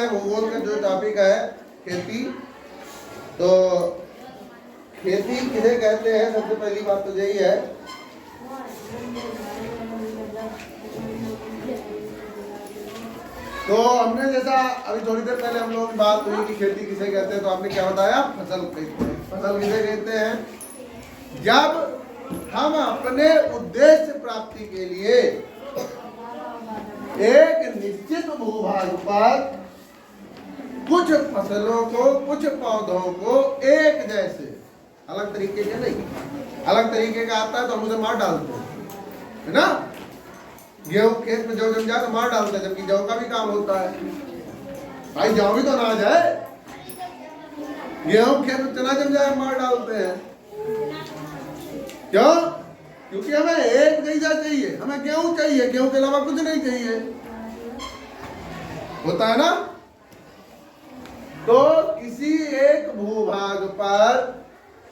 हैं भूगोल का जो टॉपिक है खेती। तो खेती किसे कहते हैं, सबसे पहली बात तो यही है। तो हमने जैसा अभी थोड़ी देर पहले हम लोगों की बात हुई कि खेती किसे कहते हैं, तो आपने क्या बताया, फसल कहते हैं। फसल किसे कहते हैं, जब हम अपने उद्देश्य प्राप्ति के लिए एक निश्चित भूभाग पर कुछ फसलों को, कुछ पौधों को एक जैसे, अलग तरीके के नहीं, अलग तरीके का आता है तो हम उसे मार डालते हैं, है ना। गेहूं खेत में जौ जम जाए तो मार डालते हैं, जबकि जौ का भी काम होता है भाई, जौ भी तो अनाज है। गेहूं खेत में चना जम जाए मार डालते हैं, क्यों? क्योंकि हमें एक जैसा चाहिए, हमें गेहूं चाहिए, गेहूं के अलावा कुछ नहीं चाहिए, होता है ना। तो किसी एक भूभाग पर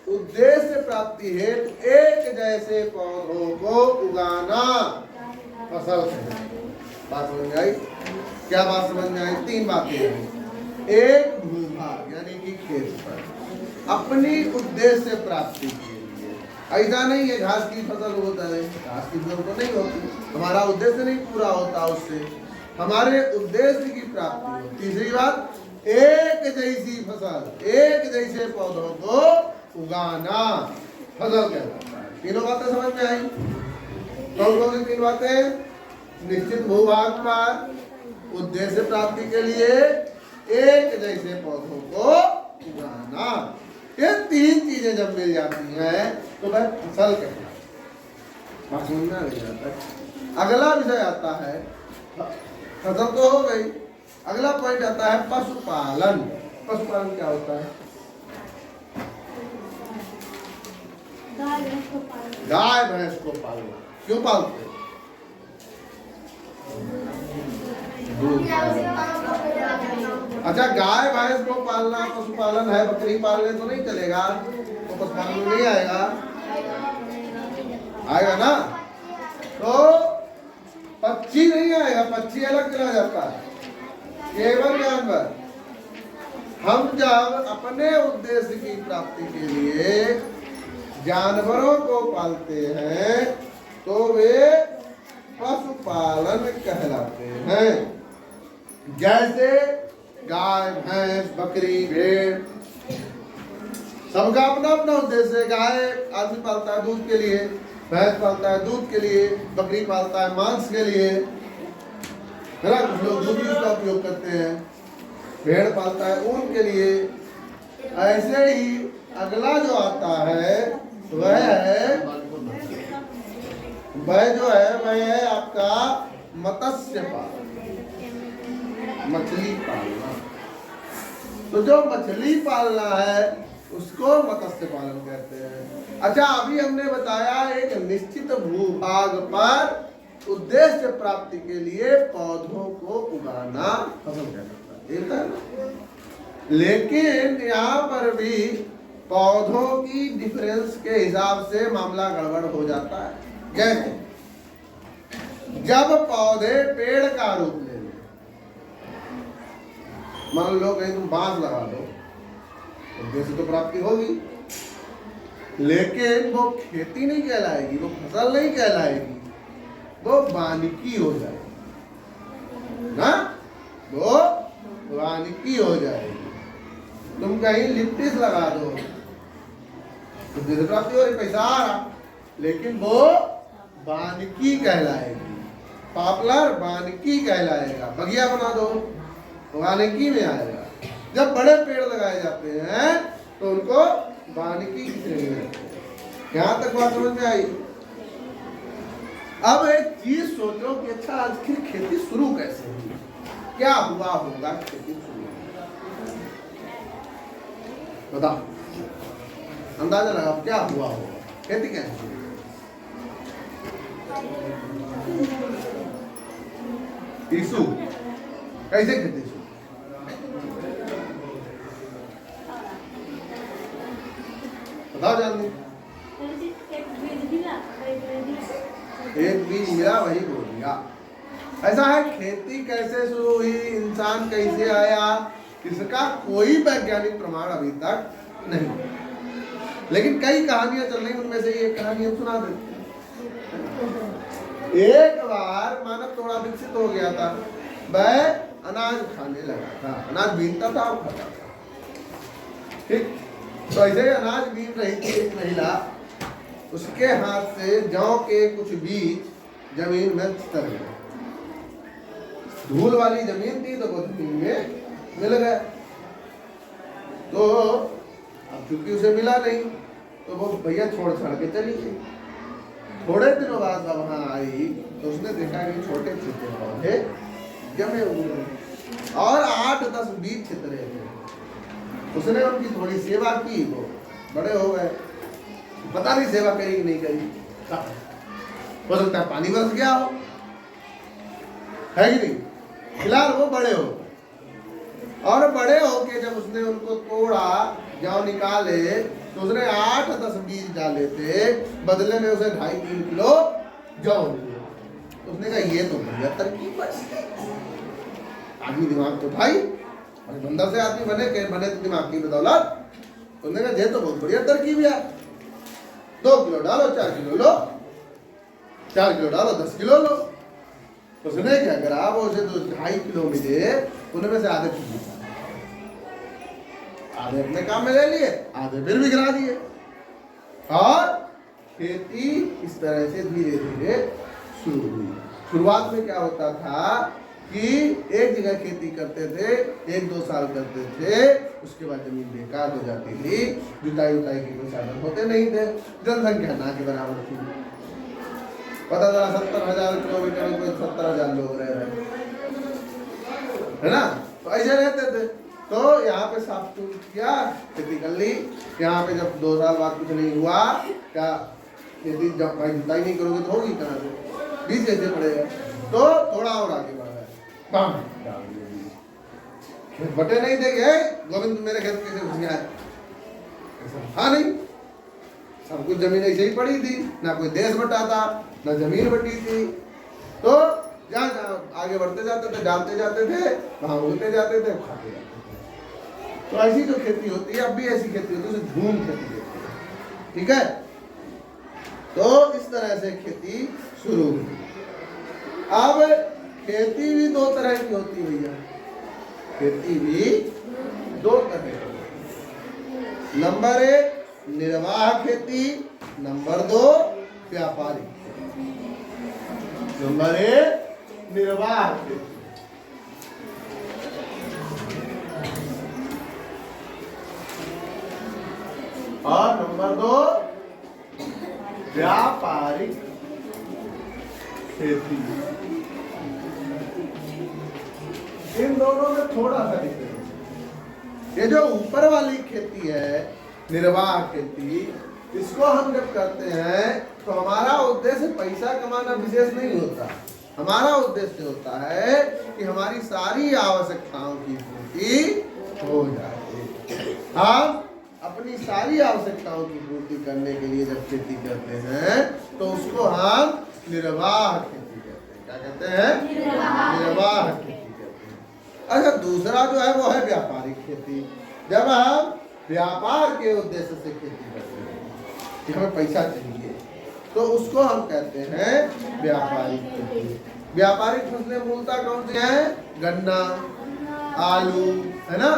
उद्देश्य प्राप्ति हेतु एक जैसे पौधों को उगाना फसल है। बात समझ में आई? क्या बात समझ में आई? तीन बातें हैं। एक भूभाग यानी कि खेत पर अपनी उद्देश्य प्राप्ति के लिए, ऐसा नहीं है घास की फसल होता है, घास की फसल तो नहीं होती, हमारा उद्देश्य नहीं पूरा होता उससे, हमारे उद्देश्य की प्राप्ति। तीसरी बात, एक जैसी फसल, एक जैसे पौधों को उगाना फसल कहलाता है। तीनों बातें समझ में आई? कौन कौन सी तीन बातें? निश्चित भूभाग पर उद्देश्य प्राप्ति के लिए एक जैसे पौधों को उगाना। ये तीन चीजें जब मिल जाती हैं तो वह फसल कहलाती है। बात समझ में आ गई? अगला विषय आता है, फसल तो हो गई, अगला पॉइंट आता है पशुपालन। पशुपालन क्या होता है? गाय भैंस को पालना। क्यों पालते हैं? अच्छा, गाय भैंस को पालना पशुपालन है, बकरी पालने तो नहीं चलेगा, तो पशुपालन में नहीं आएगा, आएगा ना। तो पक्षी नहीं आएगा, पक्षी अलग चला जाता है, केवल जानवर। हम जब अपने उद्देश्य की प्राप्ति के लिए जानवरों को पालते हैं तो वे पशुपालन कहलाते हैं। जैसे गाय भैंस बकरी भेड़, सबका अपना अपना उद्देश्य है। गाय आदमी पालता है दूध के लिए, भैंस पालता है दूध के लिए, बकरी पालता है मांस के लिए, है ना। कुछ लोग दूध का उपयोग करते हैं, भेड़ पालता है ऊन के लिए। ऐसे ही अगला जो आता है वह है आपका मत्स्य पालन, मछली पालना। तो जो मछली पालना है उसको मत्स्य पालन कहते हैं। अच्छा, अभी हमने बताया एक निश्चित भूभाग पर उद्देश्य प्राप्ति के लिए पौधों को उगाना फसल कहलाता है। लेकिन यहाँ पर भी पौधों की डिफरेंस के हिसाब से मामला गड़बड़ हो जाता है। जैसे जब पौधे पेड़ का रूप ले लें, मान लो कहीं तुम बांस लगा दो, उद्देश्य तो प्राप्ति होगी, लेकिन वो खेती नहीं कहलाएगी, वो फसल नहीं कहलाएगी, वो वानिकी हो जाएगी ना, वो वानिकी हो जाएगी। तुम कहीं लिप्टिस लगा दो, उद्देश्य प्राप्ति हो रही, पैसा आ रहा, लेकिन वो वानिकी कहलाएगी। पॉपुलर वानिकी कहलाएगा। बगिया बना दो, वानिकी में आएगा। जब बड़े पेड़ लगाए जाते हैं तो उनको वानिकी की श्रेणी में रखते हैं। यहाँ तक बात समझ में आई? अब एक चीज सोचो कि अच्छा आखिर खेती शुरू कैसे हुई, क्या हुआ होगा खेती शुरू? बताओ, अंदाजा लगाओ क्या हुआ होगा, खेती कैसे शुरू? यीशु कैसे खेती शुरू? बताओ जानते? एक बीज मिला वही बोल दिया। ऐसा है, खेती कैसे शुरू हुई, इंसान कैसे आया, इसका कोई वैज्ञानिक प्रमाण अभी तक नहीं, लेकिन कई कहानियां चल रही, उनमें से एक कहानी हम सुना देते हैं। एक बार मानव थोड़ा विकसित हो गया था, वह अनाज खाने लगा था, अनाज बीनता था और खाता था, ठीक। तो ऐसे अनाज बीन रही थी एक महिला, उसके हाथ से जौ के कुछ बीज जमीन में छितर गए। धूल वाली जमीन थी तो वो जमीन में मिल गए। तो अब चूंकि उसे मिला नहीं तो वो भैया छोड़ छाड़ के चली गई। थोड़े दिनों बाद जब वहां आई तो उसने देखा कि छोटे छोटे पौधे जमे हुए और 8-10 बीज छितरे थे। उसने उनकी थोड़ी सेवा की, वो बड़े हो गए, पता नहीं सेवा करी कि नहीं करी, हो सकता है पानी बरस गया हो, है कि नहीं। फिलहाल वो बड़े हो, और बड़े होके जब उसने उनको तोड़ा, जौ निकाले, तो उसने 8-10 बीज डाले थे, बदले में उसे 2.5-3 किलो जौ मिले। तो उसने कहा ये तो बढ़िया तरकीब है, आदमी दिमाग तो भाई और बंदर से आदमी बने तो दिमाग की बदौलत। उसने कहा ये तो बहुत बढ़िया तरकीब है, 2 किलो डालो, 4 किलो लो, 4 किलो डालो, 10 किलो लो। उसने क्या करा, वो उसे 2.5 किलो मिले, उनमें से आधे अपने काम में ले लिए, आधे फिर भी गिरा दिए। और खेती इस तरह से धीरे धीरे शुरू हुई। शुरुआत में क्या होता था कि एक जगह खेती करते थे, 1-2 साल करते थे, उसके बाद जमीन बेकार हो जाती थी, जुताई उताई के कोई साधन होते नहीं थे, जनसंख्या ना के बराबर थी। पता चला 70,000 किलोमीटर में कोई 70,000 लोग रह रहे, है ना। तो ऐसे रहते थे। तो यहाँ पे साफ किया, खेती कर ली। यहाँ पे जब 2 साल बाद कुछ नहीं हुआ, क्या खेती जब भाई जुताई नहीं करोगे तो होगी कहाँ से, बीज कैसे पड़ेगा। तो थोड़ा और आगे बढ़ गए, खेत बटे नहीं देंगे, गोविंद मेरे खेत कैसे घुस गया, हाँ नहीं, सब कुछ जमीन ऐसे ही पड़ी थी, ना कोई देश बटा था, ना जमीन बटी थी। तो जहाँ आगे बढ़ते जाते थे, डालते जाते थे, वहां उगते जाते थे, खाते जाते थे। तो ऐसी जो खेती होती है, अब भी ऐसी खेती होती है, उसे झूम खेती होती है, ठीक है। तो इस तरह से खेती शुरू हुई। अब खेती भी 2 तरह की होती है भैया, खेती भी 2 तरह की। नंबर 1 निर्वाह खेती, नंबर 2 व्यापारिक खेती। नंबर 1 निर्वाह खेती, और नंबर 2 व्यापारिक खेती। इन दोनों में थोड़ा सा डिफरेंस। ये जो ऊपर वाली खेती है, निर्वाह खेती, इसको हम जब करते हैं तो हमारा उद्देश्य पैसा कमाना विशेष नहीं होता। हमारा उद्देश्य होता है कि हमारी सारी आवश्यकताओं की पूर्ति हो जाए। हम अपनी सारी आवश्यकताओं की पूर्ति करने के लिए जब खेती करते हैं तो उसको हम निर्वाह खेती कहते हैं। क्या कहते हैं? निर्वाह खेती कहते हैं। अच्छा, दूसरा जो है वो है व्यापारिक खेती। जब हम व्यापार के उद्देश्य से खेती करते हैं कि हमें पैसा चाहिए, तो उसको हम कहते हैं व्यापारिक खेती। व्यापारिक फसलें मूलतः कौन सी हैं? गन्ना, आलू, है ना।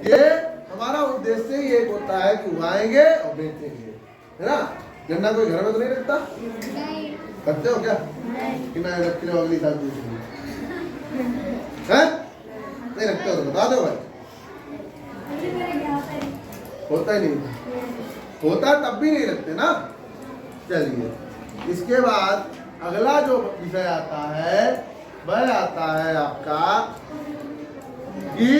ये हमारा उद्देश्य ही एक होता है कि उगाएंगे और बेचेंगे, है ना। गन्ना कोई घर में तो नहीं रखता? रखते हो क्या? कि ना रख लो, अगली साल पूछेंगे, हैं? नहीं रखते हो तो बता दो भाई। होता ही नहीं, होता तब भी नहीं रखते ना। चलिए, इसके बाद अगला जो विषय आता है वह आता है आपका कि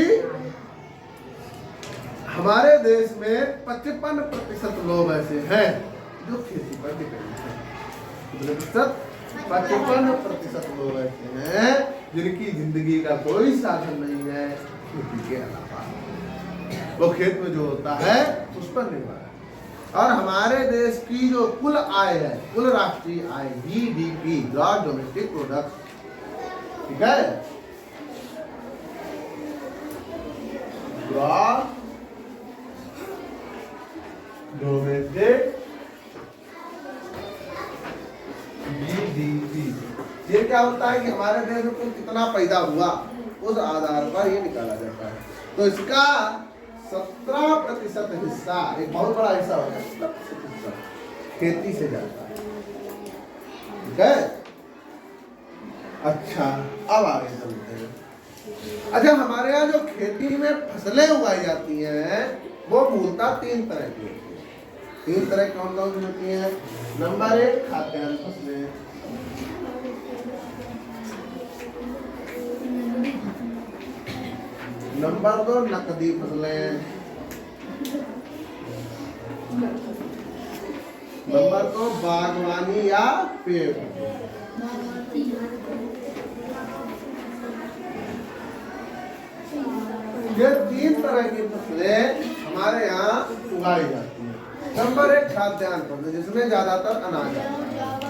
हमारे देश में 55% लोग ऐसे हैं जो खेती पर डिपेंड हैं। 55% लोग ऐसे हैं जिनकी जिंदगी का कोई साधन नहीं है खेती के अलावा। वो खेत में जो होता है उस पर निर्भर है। और हमारे देश की जो कुल आय है, कुल राष्ट्रीय आय, GDP, ग्रॉस डोमेस्टिक प्रोडक्ट, ठीक है। डोमेस्टिक जीडीपी, ये क्या होता है कि हमारे देश में कुल कितना पैदा हुआ उस आधार पर ये निकाला जाता है। तो इसका 17% हिस्सा, एक बहुत बड़ा हिस्सा होता है, 17% खेती से जाता है। ठीक है। अच्छा, अब आगे चलते हैं। अच्छा, हमारे यहाँ जो खेती में फसलें उगाई जाती हैं वो मूलतः 3 तरह की होती है। 3 तरह कौन कौन सी होती हैं? नंबर 1 खाद्यान्न फसलें, नंबर 2 नकदी फसलें, नंबर 2 बागवानी या पेड़। ये 3 तरह की फसलें हमारे यहाँ उगाई जाती हैं। नंबर 1 खाद्यान्न फसलें, जिसमें ज्यादातर अनाज आता है।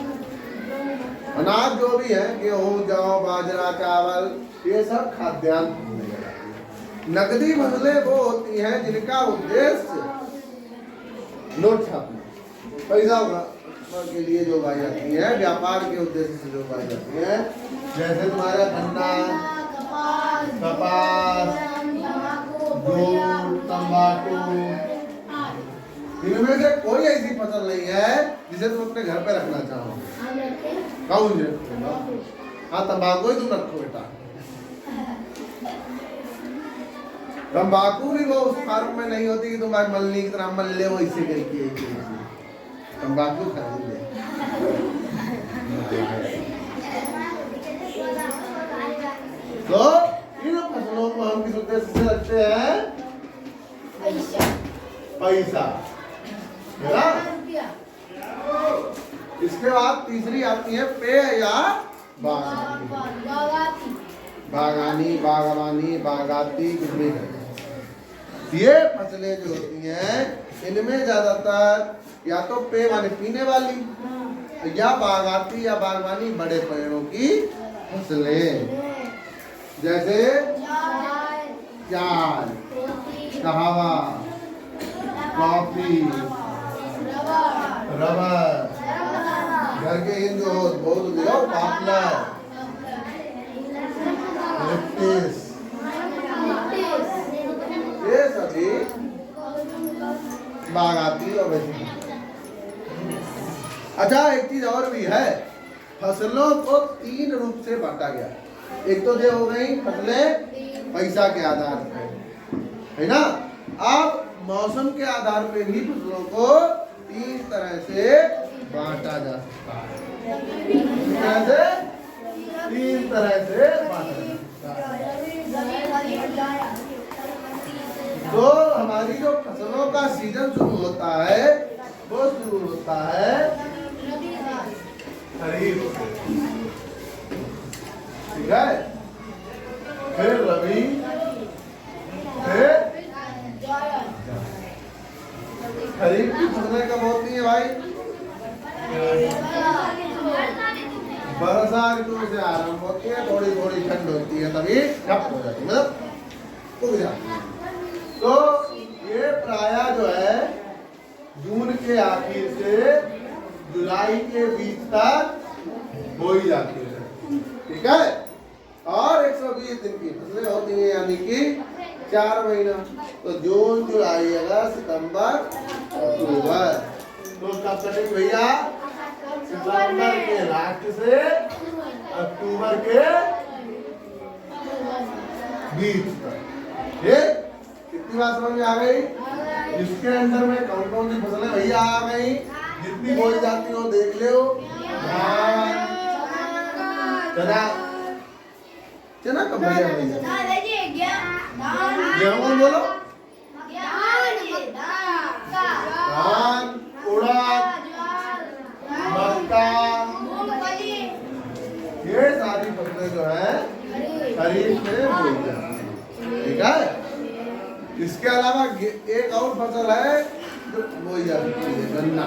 अनाज जो भी है, गेहूं, जौ, बाजरा, चावल, ये सब खाद्यान्न फसलें कहलाती हैं। नकदी फसलें वो होती हैं जिनका उद्देश्य नोट छापना, पैसा के लिए जो उगाई जाती है, व्यापार के उद्देश्य से जो उगाई जाती है। जैसे तुम्हारा गन्ना, कपास, दूध, तंबाकू, इनमें से कोई ऐसी फसल नहीं है जिसे तुम अपने घर पे रखना चाहो। कौन है? हाँ, तंबाकू ही तुम रखो बेटा। तंबाकू भी वो उस फार्म में नहीं होती कि तुम मल्ली की तरह मल ले, वो इसे करके तंबाकू खरीद ले। तो इन फसलों को हम किस उद्देश्य से रखते हैं? पैसा, है ना? इसके बाद तीसरी आती है पेय या बागानी, बागवानी, बागाती, कुछ भी है। ये फसलें जो होती हैं इनमें ज्यादातर या तो पेय माने पीने वाली, या बागाती या बागवानी बड़े पेड़ों की फसलें, जैसे चाय, कहवा, कॉफी, रबर, घर के इन जो बहुत दिया पापलर, लिप्टिस, ये सभी बागाती और वैसी। अच्छा, एक चीज और भी है, फसलों को 3 रूप से बांटा गया। एक तो ये हो गई फसलें पैसा के आधार पर, है ना? अब मौसम के आधार पे भी फसलों को 3 तरह से बांटा जा सकता है। 3 तरह से बांटा जा सकता है। तो हमारी जो फसलों का सीजन शुरू होता है वो शुरू होता है खरीफ से, ठीक है? फिर रबी, फिर खरीफ की फसलें कब होती है भाई? वर्षा ऋतु से आरंभ होती है, थोड़ी थोड़ी ठंड होती है, तभी ठप हो जाती है, मतलब उग जाती है। तो ये प्रायः जो है जून के आखिर से जुलाई के बीच तक बोई जाती है, ठीक है? और 120 दिन की फसलें होती हैं, यानी कि 4 महीना। तो जून, जुलाई, अगस्त, सितंबर, अक्टूबर। तो कब कटेंगे भैया? सितंबर के लास्ट से अक्टूबर के बीच तक। ठीक, कितनी बात समझ में आ गई? इसके अंदर में कौन कौन सी फसलें भैया आ गई, जितनी बोई जाती हो देख लो। धान, चना, चना कब भैया गेहूं बोलो, धान, उड़द, मक्का, ये सारी फसलें जो है खरीफ में बोई जाती है, ठीक है? इसके अलावा एक और फसल है जो बोई जाती है, गन्ना।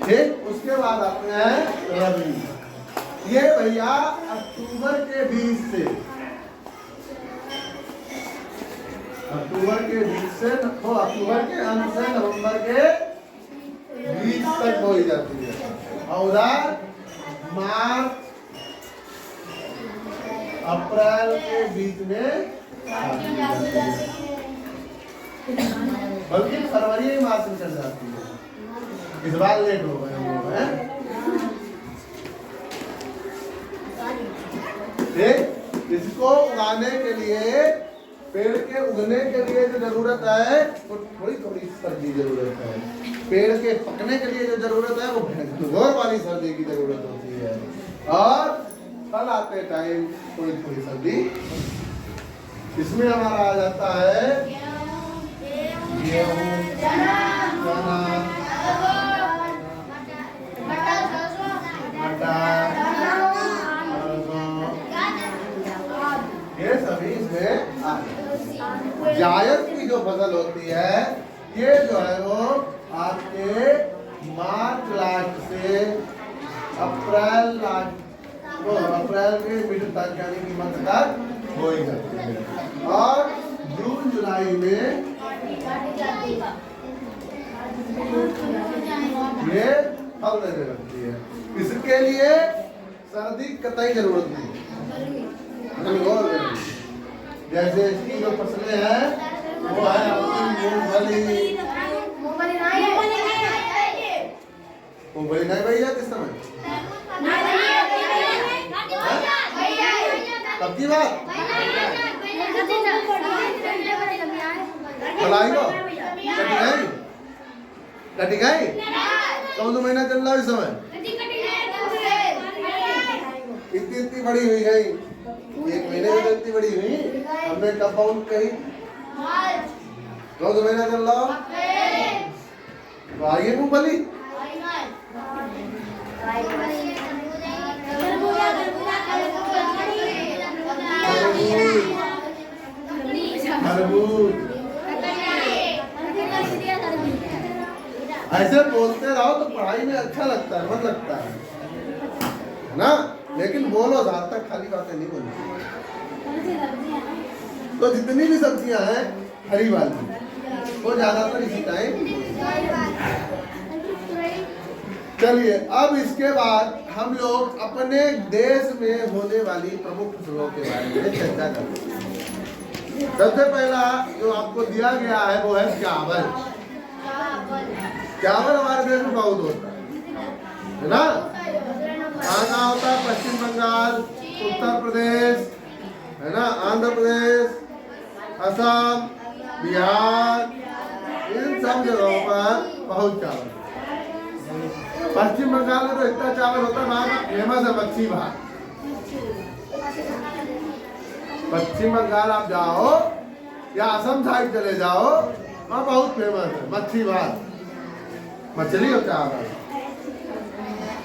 ठीक, उसके बाद आते हैं रबी। ये भैया अक्टूबर के 20 से अक्टूबर के अंत से नवंबर के 20 तक बोई जाती है। और उधर मार्च अप्रैल के बीच में बल्कि फरवरी मार्च में चल जाती है। इस बार लेट हो गए हम लोग हैं। इसको उगाने के लिए, पेड़ के उगने के लिए जो जरूरत है वो थोड़ी थोड़ी सर्दी जरूरत है। पेड़ के पकने के लिए जो जरूरत है वो घोर वाली सर्दी की जरूरत होती है। और फल आते टाइम थोड़ी थोड़ी सर्दी। इसमें हमारा आ जाता है गेहूं, चना, ये सभी इसमें जायद की जो फसल होती है ये जो है वो आपके मार्च लास्ट से अप्रैल के मिड तक यानी कि मंथ तक हो ही जाती है। और जून जुलाई में ये फल देने लगती है। इसके लिए सर्दी कतई जरूरत नहीं। जैसे इसकी जो फसलें हैं वो है मूंगफली नहीं भैया किस समय कब की बात फलाई को कटी गई कौन सा महीना चल रहा है इस समय इतनी बड़ी हुई गई 1 महीने में इतनी बड़ी हुई। हमने कब बाउंड कही कौन सा महीना चल रहा तो आइए मूंगफली ऐसे बोलते रहो तो पढ़ाई में अच्छा लगता है, मन लगता है ना। लेकिन बोलो ज्यादा तक खाली बातें नहीं बोलनी। तो जितनी भी सब्जियां हैं हरी वाली वो ज्यादातर इसी टाइम। चलिए अब इसके बाद हम लोग अपने देश में होने वाली प्रमुख फसलों के बारे में चर्चा करेंगे। सबसे पहला जो आपको दिया गया है वो है चावल। चावल हमारे देश में बहुत होता है ना। कहाँ होता है? पश्चिम बंगाल, उत्तर प्रदेश है ना, आंध्र प्रदेश, असम, बिहार, इन सब जगहों पर बहुत चावल। पश्चिम बंगाल में तो इतना चावल होता है, वहाँ का फेमस है मच्छी भात। पश्चिम बंगाल आप जाओ या असम साइड चले जाओ, वहाँ बहुत फेमस है मच्छी भात, मछली और चावल।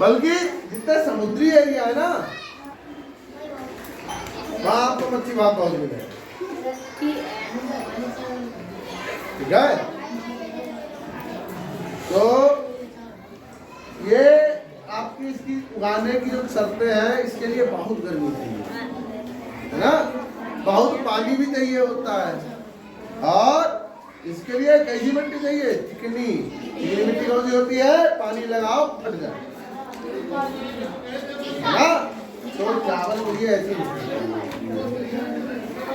बल्कि जितने समुद्री एरिया है ना वहाँ आपको मच्छी भात बहुत मिलेगा। ठीक है, तो ये आपकी इसकी उगाने की जो शर्तें हैं, इसके लिए बहुत गर्मी चाहिए है ना, बहुत पानी भी चाहिए होता है। और इसके लिए कैसी मिट्टी चाहिए? चिकनी मिट्टी कौन सी होती है? पानी लगाओ फट जाए ना। तो चावल मुझे ऐसी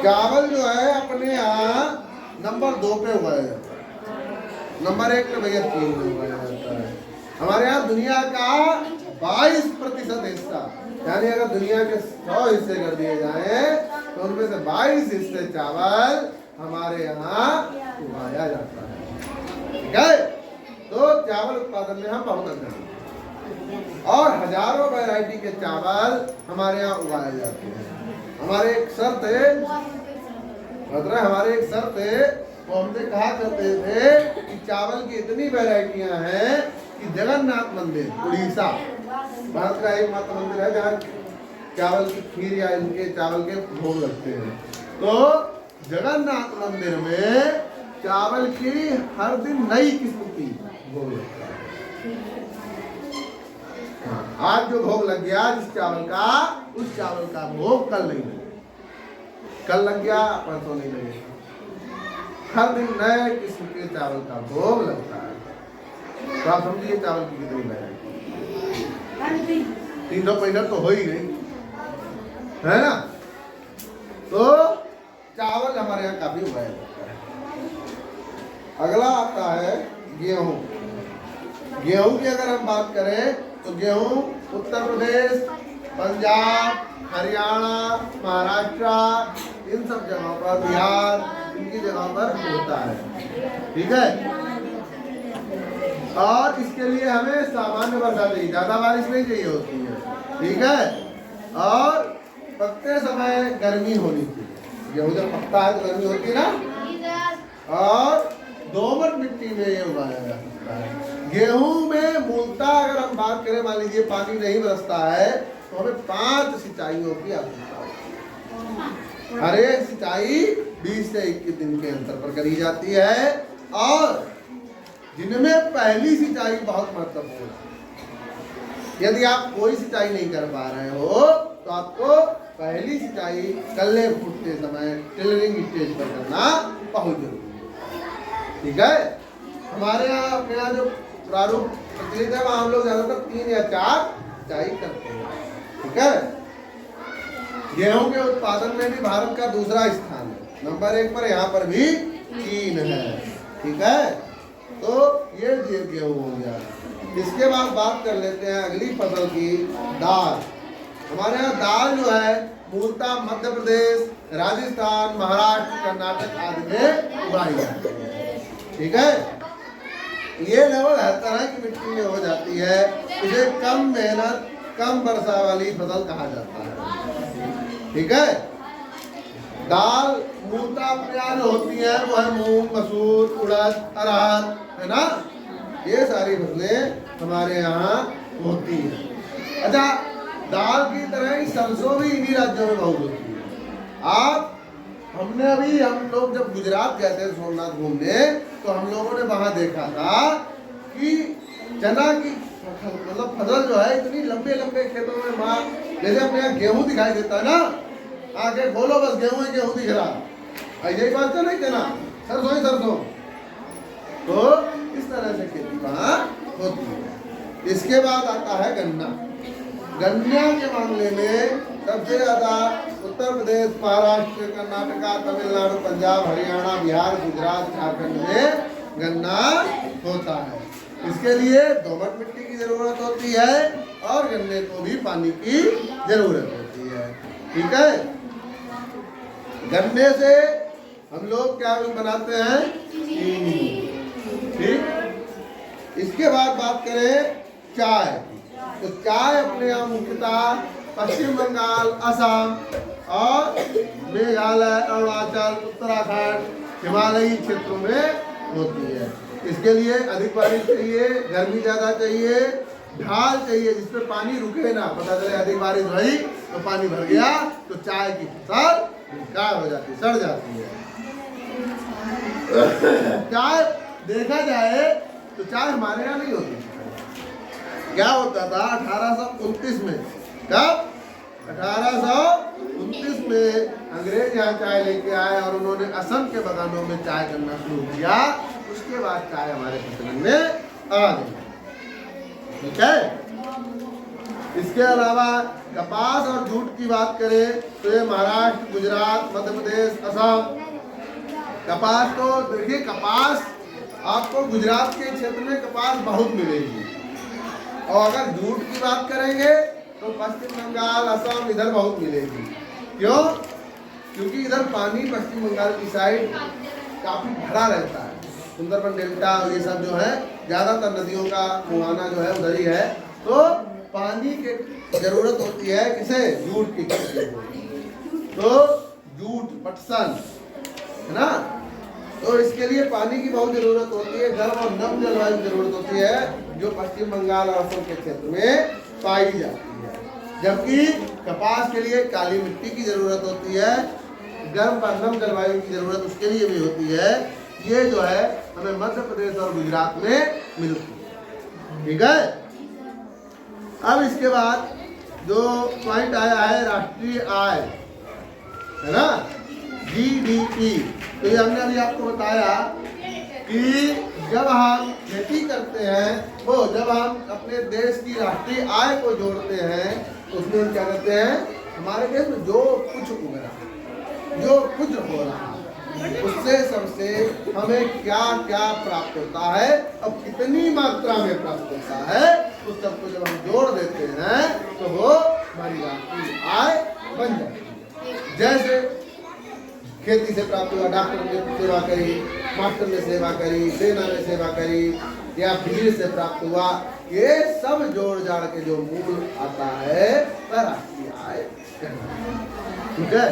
चावल जो है अपने यहाँ नंबर 2 पे उगाया जाता है। नंबर 1 पे भैया 3 में उगाया जाता है। हमारे यहाँ दुनिया का 22% हिस्सा, यानी अगर दुनिया के 100 हिस्से कर दिए जाए तो उनमें से 22 हिस्से चावल हमारे यहाँ उगाया जाता है। ठीक है, तो चावल उत्पादन में हम बहुत अग्रणी हैं और हजारों वैरायटी के चावल हमारे यहाँ उगाए जाते हैं। हमारे एक शर्त है, मतलब हमारे एक शर्त है, वो हमसे कहा करते थे कि चावल की इतनी वैरायटियां हैं कि जगन्नाथ मंदिर उड़ीसा भारत का एकमात्र मंदिर है जहाँ चावल की खीर या इनके चावल के भोग लगते हैं। तो जगन्नाथ मंदिर में चावल की हर दिन नई किस्म की भोग लगता है। आज जो भोग लग गया जिस चावल का, उस चावल का भोग कल नहीं लगेगा। कल लग गया परसों नहीं लगेगा। हर दिन नए किस्म के चावल का भोग लगता है। तो आप समझिए चावल की कितनी वैरायटी। 365 तो हो ही गई, है ना। तो चावल हमारे यहाँ काफी उगाया जाता है। अगला आता है गेहूं। गेहूं की अगर हम बात करें तो गेहूं उत्तर प्रदेश, पंजाब, हरियाणा, महाराष्ट्र, इन सब जगहों पर, बिहार, इनकी जगहों पर होता है। ठीक है। और इसके लिए हमें सामान्य वर्षा चाहिए, ज्यादा बारिश नहीं चाहिए होती है। ठीक है। और पकते समय गर्मी होनी चाहिए। गेहूं जब पकता है तो गर्मी होती है ना। और दोमट मिट्टी में ये उगाया जा सकता है। गेहूं में मूलतः अगर हम बात करें, मान लीजिए पानी नहीं बरसता है तो हमें 5 सिंचाइयों की आवश्यकता है। हर एक सिंचाई 20 से 21 दिन के अंतर पर करी जाती है। और जिनमें पहली सिंचाई बहुत महत्वपूर्ण है। यदि आप कोई सिंचाई नहीं कर पा रहे हो तो आपको पहली सिंचाई कल्ले फूटते समय टिलरिंग स्टेज पर करना बहुत जरूरी है। ठीक है। हमारे यहाँ अपने यहाँ जो प्रारूप प्रचलित है वहाँ हम लोग ज्यादातर 3 या 4 सिंचाई करते हैं। ठीक है। गेहूं के उत्पादन में भी भारत का दूसरा स्थान है। नंबर 1 पर यहाँ पर भी चीन है। ठीक है। तो ये गेहूं हो गया। इसके बाद बात कर लेते हैं अगली फसल की, दाल। हमारे यहाँ दाल जो है मूलतः मध्य प्रदेश, राजस्थान, महाराष्ट्र, कर्नाटक आदि में उगाई जाती है। ठीक है। ये लगभग हर तरह की मिट्टी में हो जाती है। इसे कम मेहनत, कम वर्षा वाली फसल कहा जाता है। ठीक है। दाल मूलतः प्रयास होती है वो है मूंग, मसूर, उड़द, अरहर, है ना। ये सारी फसलें हमारे यहाँ होती है। अच्छा, दाल की तरह ही सरसों भी इन्हीं राज्यों में बहुत होती है। हम लोग जब गुजरात गए थे सोमनाथ घूमने तो हम लोगों ने वहां देखा था कि चना की मतलब फसल जो है इतनी लंबे लंबे खेतों में, माँ जैसे अपने यहाँ गेहूं दिखाई देता है ना, आगे खोलो बस गेहूं ही गेहूं दिख रहा, यही बात तो नहीं चना, सरसों ही सरसों। तो इस तरह से खेती वहां होती है। इसके बाद आता है गन्ना। गन्ना के मामले में सबसे ज्यादा उत्तर प्रदेश, महाराष्ट्र, कर्नाटका, तमिलनाडु, पंजाब, हरियाणा, बिहार, गुजरात, झारखंड में गन्ना होता है। इसके लिए दोमट मिट्टी की जरूरत होती है और गन्ने को भी पानी की जरूरत होती है। ठीक है। गन्ने से हम लोग क्या बनाते हैं, चीनी। ठीक। इसके बाद बात करें चाय। तो चाय अपने यहाँ मुख्यतः पश्चिम बंगाल, असम और मेघालय, अरुणाचल, उत्तराखंड, हिमालयी क्षेत्रों में होती है। इसके लिए अधिक बारिश चाहिए, गर्मी ज्यादा चाहिए, ढाल चाहिए जिसपे पानी रुके ना, पता चले अधिक बारिश भई तो पानी भर गया तो चाय की फसल बेकार हो जाती, सड़ जाती है। चाय देखा जाए तो चाय हमारे यहाँ नहीं होती। क्या होता था 1829 में, कब 1829 में अंग्रेज यहाँ चाय लेके आए और उन्होंने असम के बगानों में चाय करना शुरू किया। उसके बाद चाय हमारे प्रचलन में आ गई। ठीक है। इसके अलावा कपास और जूट की बात करें तो ये महाराष्ट्र, गुजरात, मध्य प्रदेश, असम। कपास तो देखिए, कपास आपको गुजरात के क्षेत्र में कपास बहुत मिलेगी। और अगर जूट की बात करेंगे तो पश्चिम बंगाल, असम इधर बहुत मिलेगी। क्यों? क्योंकि इधर पानी पश्चिम बंगाल की साइड काफी भरा रहता है। सुंदरबन डेल्टा और ये सब जो है ज्यादातर नदियों का मुहाना जो है उधर ही है। तो पानी की जरूरत होती है किसे, जूट की खेती को। तो जूट पटसन है ना, तो इसके लिए पानी की बहुत जरूरत होती है। गर्म और नम जलवायु की जरूरत होती है जो पश्चिम बंगाल और असम के क्षेत्र में पाई जाती है। जबकि कपास के लिए काली मिट्टी की जरूरत होती है, गर्म और नम जलवायु की जरूरत उसके लिए भी होती है। ये जो है हमें मध्य प्रदेश और गुजरात में मिलती है। ठीक है। अब इसके बाद जो पॉइंट आया है राष्ट्रीय आय, है ना, GDP। तो ये हमने अभी आपको बताया कि जब हम खेती करते हैं वो जब हम अपने देश की राष्ट्रीय आय को जोड़ते हैं तो उसमें हम क्या करते हैं, हमारे देश में जो कुछ उग रहा है, जो कुछ हो रहा है, उससे सबसे हमें क्या क्या प्राप्त होता है और कितनी मात्रा में प्राप्त होता है, उस सबको जब हम जोड़ देते हैं तो वो हमारी राष्ट्रीय आय बन जाती है। जैसे खेती से प्राप्त हुआ, डॉक्टर ने सेवा करी, मास्टर ने सेवा करी, सेना ने सेवा करी, या बिजली से प्राप्त हुआ, ये सब जोड़ जाड़ के जो मूल आता है वह राष्ट्रीय आय कहलाता है। ठीक है।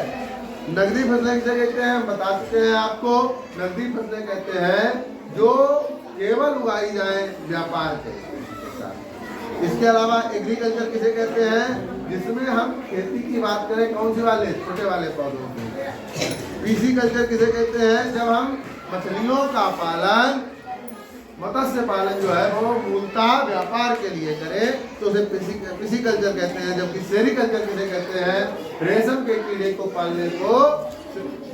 नगदी फसलें किसे कहते हैं, हम बता चुके हैं आपको। नगदी फसलें कहते हैं जो केवल उगाई जाए व्यापार के साथ। इसके अलावा एग्रीकल्चर किसे कहते हैं, जिसमें हम खेती की बात करें, कौन से वाले, छोटे वाले पौधों की। पिसीकल्चर किसे कहते हैं, जब हम मछलियों का पालन, मत्स्य पालन जो है वो मूलतः व्यापार के लिए करें तो उसे पिसीकल्चर कहते हैं। जबकि सेरीकल्चर किसे कहते हैं, रेशम के कीड़े को पालने को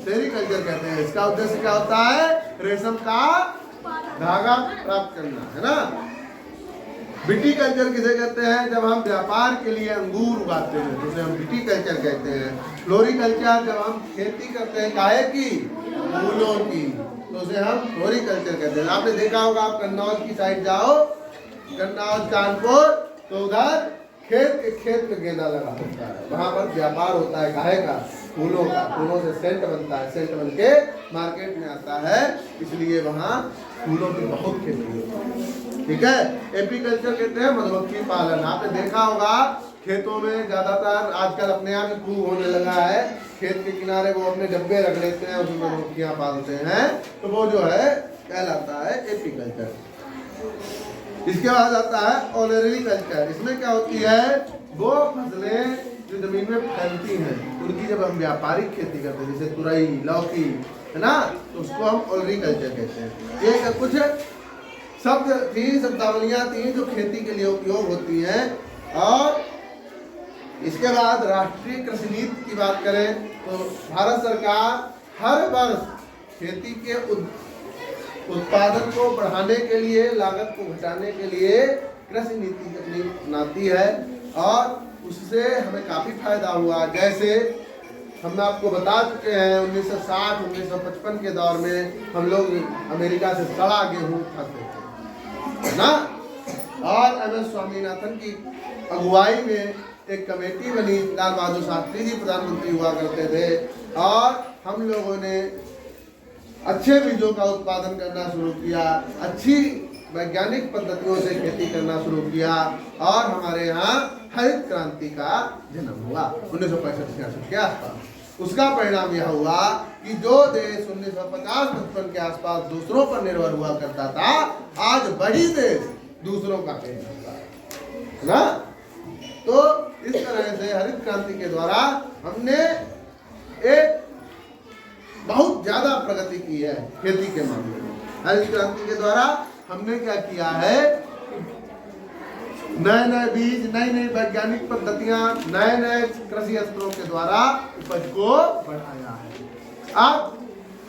सेरीकल्चर कहते हैं। इसका उद्देश्य क्या होता है, रेशम का धागा प्राप्त करना, है ना। विटीकल्चर किसे कहते हैं, जब हम व्यापार के लिए अंगूर उगाते हैं तो उसे हम विटीकल्चर कहते हैं। फ्लोरिकल्चर जब हम खेती करते हैं काहे की, फूलों की, तो उसे हम फ्लोरिकल्चर कहते हैं। आपने देखा होगा, आप कन्नौज की साइड जाओ, कन्नौज कानपुर, तो उधर खेत में गेंदा लगा होता है, वहाँ पर व्यापार होता है काहे का, फूलों का। फूलों से सेंट बनता है, सेंट बन के मार्केट में आता है, इसलिए वहाँ फूलों की बहुत खेती होती है। ठीक है। एपीकल्चर कहते हैं मधुमक्खी पालन। आपने देखा होगा खेतों में ज्यादातर आजकल अपने यहाँ भी खूब होने लगा है, खेत के किनारे वो अपने डब्बे रख लेते हैं, उसमें मधुमक्खियां पालते हैं, तो वो जो है कहलाता है एपीकल्चर। इसके बाद आता है ऑनररी कल्चर। इसमें क्या होती है, वो फसलें जो जमीन में फैलती हैं उनकी जब हम व्यापारिक खेती करते हैं, जैसे तुरई, लौकी, है ना, तो उसको हम ऑनररी कल्चर कहते हैं। ये कुछ शब्द थी, शब्दावलियां थी जो खेती के लिए उपयोग होती हैं। और इसके बाद राष्ट्रीय कृषि नीति की बात करें तो भारत सरकार हर वर्ष खेती के उत्पादन को बढ़ाने के लिए, लागत को घटाने के लिए कृषि नीति अपनी बनाती है और उससे हमें काफी फायदा हुआ। जैसे हम आपको बता चुके हैं 1960-1955 के दौर में हम लोग अमेरिका से सड़ा गेहूं खाते थे, है ना। और MS स्वामीनाथन की अगुवाई में एक कमेटी बनी, लाल बहादुर शास्त्री जी प्रधानमंत्री हुआ करते थे, और हम लोगों ने अच्छे बीजों का उत्पादन करना शुरू किया, अच्छी वैज्ञानिक पद्धतियों से खेती करना शुरू किया, और हमारे यहाँ हरित क्रांति का जन्म हुआ 1965-66 के आसपास। उसका परिणाम यह हुआ कि जो देश 1950-55 के आसपास दूसरों पर निर्भर हुआ करता था, आज बड़ी देश दूसरों का पेट भरता है ना। तो इस तरह से हरित क्रांति के द्वारा हमने एक बहुत ज्यादा प्रगति की है खेती के मामले में। हरित क्रांति के द्वारा हमने क्या किया है, नए नए बीज, नई नई वैज्ञानिक पद्धतियां, नए नए कृषि यंत्रों के द्वारा उपज को बढ़ाया है। अब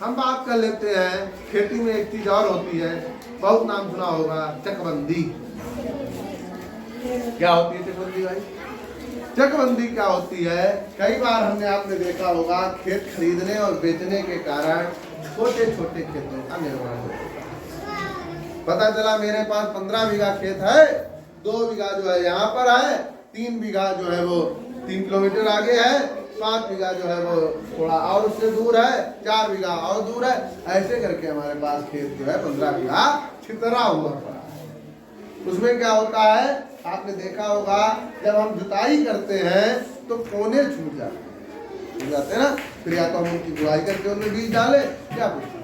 हम बात कर लेते हैं, खेती में एक चीज और होती है, बहुत नाम सुना होगा, चकबंदी। क्या होती है चकबंदी भाई? चकबंदी क्या होती है, कई बार हमने आपने देखा होगा खेत खरीदने और बेचने के कारण छोटे छोटे खेतों का निर्माण होता है। पता चला मेरे पास 15 बीघा खेत है, 2 बीघा जो है यहाँ पर है, 3 बीघा जो है वो 3 किलोमीटर आगे है, 5 बीघा जो है वो थोड़ा और उससे दूर है, 4 बीघा और दूर है, ऐसे करके हमारे पास खेत जो है 15 बीघा छितरा हुआ पड़ा है। उसमें क्या होता है, आपने देखा होगा जब हम जुताई करते हैं तो कोने छूट जाते हैं ना, फिर या तो हम उनकी बुआई करके उनमें बीज डालें या कुछ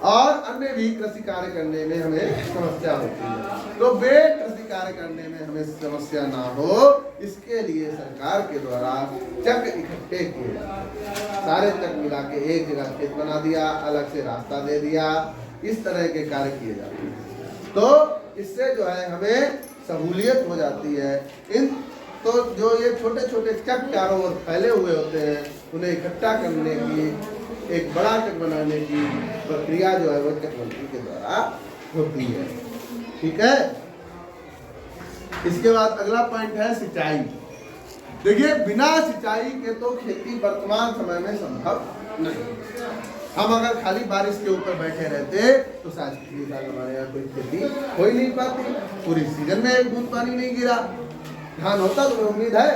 और अन्य भी कृषि कार्य करने में हमें समस्या होती है। तो वे कृषि कार्य करने में हमें समस्या ना हो, इसके लिए सरकार के द्वारा चक इकट्ठे किए जाते, सारे चक मिला के एक जगह खेत बना दिया, अलग से रास्ता दे दिया, इस तरह के कार्य किए जाते हैं। तो इससे जो है हमें सहूलियत हो जाती है। इन तो जो ये छोटे छोटे चक चारों ओर फैले हुए होते हैं, उन्हें इकट्ठा करने की, एक बड़ा चक बनाने की प्रक्रिया जो है वो चकवंती के द्वारा होती है। ठीक है। इसके बाद अगला पॉइंट है सिंचाई। देखिए, बिना सिंचाई के तो खेती वर्तमान समय में संभव नहीं। हम अगर खाली बारिश के ऊपर बैठे रहते तो शायद पिछले साल हमारे यहाँ कोई खेती हो ही नहीं पाती। पूरी सीजन में एक बूंद पानी नहीं गिरा, धान होता तो उम्मीद है।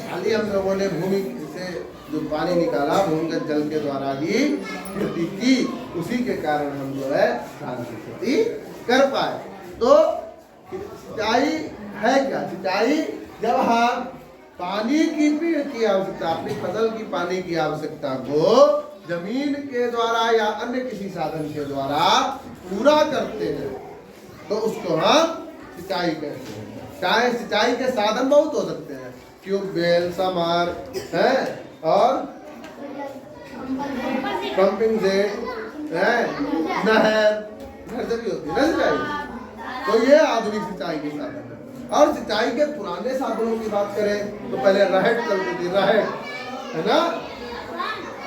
खाली हम लोगों ने भूमि से जो पानी निकाला भूमिगत जल के द्वारा ही खेती की, उसी के कारण हम जो है धान की खेती कर पाए। तो सिंचाई है क्या? सिंचाई जब हम पानी की पेड़ की आवश्यकता, अपनी फसल की पानी की आवश्यकता को जमीन के द्वारा या अन्य किसी साधन के द्वारा पूरा करते हैं तो उसको हम सिंचाई कहते हैं। चाहे सिंचाई के साधन बहुत हो सकते हैं, ट्यूबवेल, समर है और पंपिंग सेट है, नहर जब भी होती है ना सिंचाई। तो ये आधुनिक सिंचाई के साधन है। और सिंचाई के पुराने साधनों की बात करें तो पहले रहट चलती थी, रहट है ना,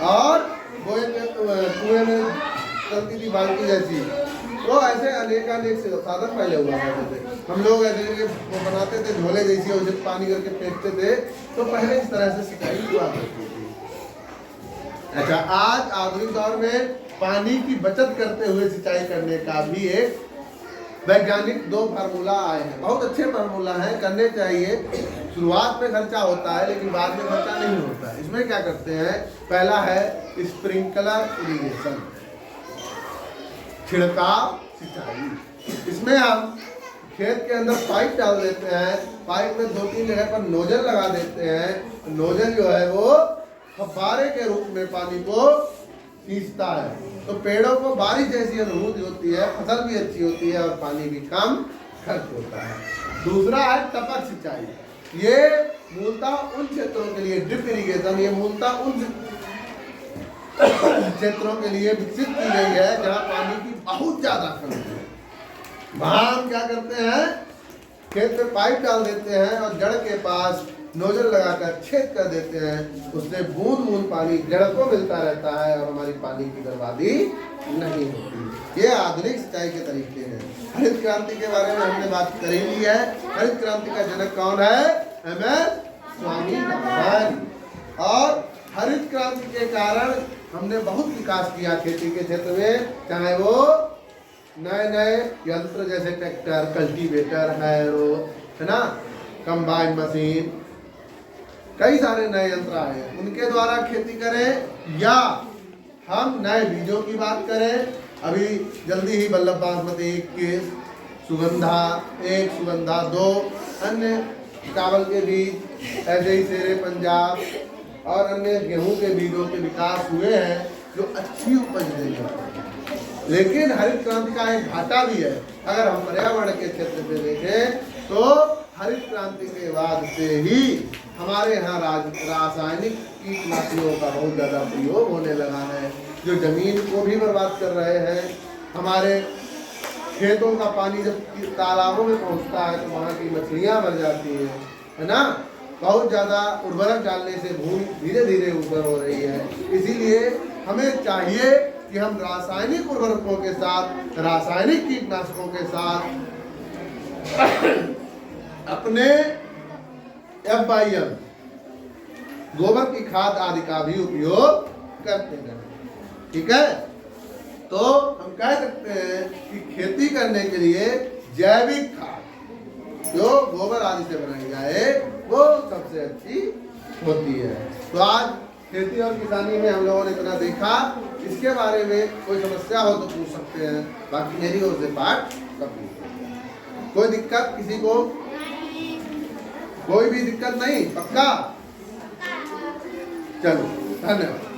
और कुएं में चलती थी बाल्टी जैसी। तो ऐसे अनेक साधन पहले हुआ करते थे। हम लोग ऐसे वो बनाते थे झोले जैसी, उसे पानी करके फेंकते थे। तो पहले इस तरह से सिंचाई हुआ करती थी। अच्छा, आज आधुनिक दौर में पानी की बचत करते हुए सिंचाई करने का भी एक वैज्ञानिक 2 फार्मूला आए हैं। बहुत अच्छे फार्मूला हैं, करने चाहिए। शुरुआत में खर्चा होता है लेकिन बाद में खर्चा नहीं होता है। इसमें क्या करते हैं? पहला है स्प्रिंकलर इरिगेशन, छिड़काव सिंचाई। इसमें हम खेत के अंदर पाइप डाल देते हैं, पाइप में 2-3 जगह पर नोजल लगा देते हैं। नोजल जो है वो फव्वारे के रूप में पानी को खींचता है। तो पेड़ों को बारिश जैसी अनुभूति होती है, फसल भी अच्छी होती है और पानी भी कम खर्च होता है। दूसरा है टपक सिंचाई। ये मूलतः उन क्षेत्रों के लिए, ड्रिप इरिगेशन, ये मूलतः उन क्षेत्रों के लिए विकसित की गई है जहाँ पानी की बहुत ज्यादा कमी है। वहाँ हम क्या करते हैं? खेत में पाइप डाल देते हैं और जड़ के पास नोजल लगाकर छेद कर देते हैं। उससे बूंद बूंद पानी जड़ को मिलता रहता है और हमारी पानी की बर्बादी नहीं होती। ये आधुनिक सिंचाई के तरीके हैं। हरित क्रांति के बारे में हमने बात कर ही ली है। हरित क्रांति का जनक कौन है? MS स्वामीनाथन। और हरित क्रांति के कारण हमने बहुत विकास किया खेती के क्षेत्र में, चाहे वो नए नए यंत्र जैसे ट्रैक्टर, कल्टीवेटर, हैरो है ना, कंबाइन मशीन, कई सारे नए यंत्र आए हैं, उनके द्वारा खेती करें। या हम नए बीजों की बात करें, अभी जल्दी ही बल्लभ बासमती 21, सुगंधा 1, सुगंधा 2, अन्य चावल के बीज, ऐसे ही शेरे पंजाब और अन्य गेहूं के बीजों के विकास हुए हैं जो अच्छी उपज देंगे। लेकिन हरित क्रांति का एक घाटा भी है। अगर हम पर्यावरण के क्षेत्र में देखें तो हरित क्रांति के बाद से ही हमारे यहाँ रासायनिक कीटनाशकों का बहुत ज़्यादा प्रयोग होने लगा है, जो जमीन को भी बर्बाद कर रहे हैं। हमारे खेतों का पानी जब तालाबों में पहुँचता है तो वहाँ की मछलियाँ मर जाती हैं, है ना। बहुत ज़्यादा उर्वरक डालने से भूमि धीरे धीरे उर्वर हो रही है। इसीलिए हमें चाहिए कि हम रासायनिक उर्वरकों के साथ, रासायनिक कीटनाशकों के साथ अपने FYM गोबर की खाद आदि का भी उपयोग करते हैं। ठीक है। तो हम कह सकते हैं कि खेती करने के लिए जैविक खाद जो गोबर आदि से बनाई जाए वो सबसे अच्छी होती है। तो आज खेती और किसानी में हम लोगों ने इतना देखा। इसके बारे में कोई समस्या हो तो पूछ सकते हैं, बाकी मेरी ओर से पाठ कंप्लीट। कोई दिक्कत किसी को? कोई भी दिक्कत नहीं? पक्का? चलो, धन्यवाद।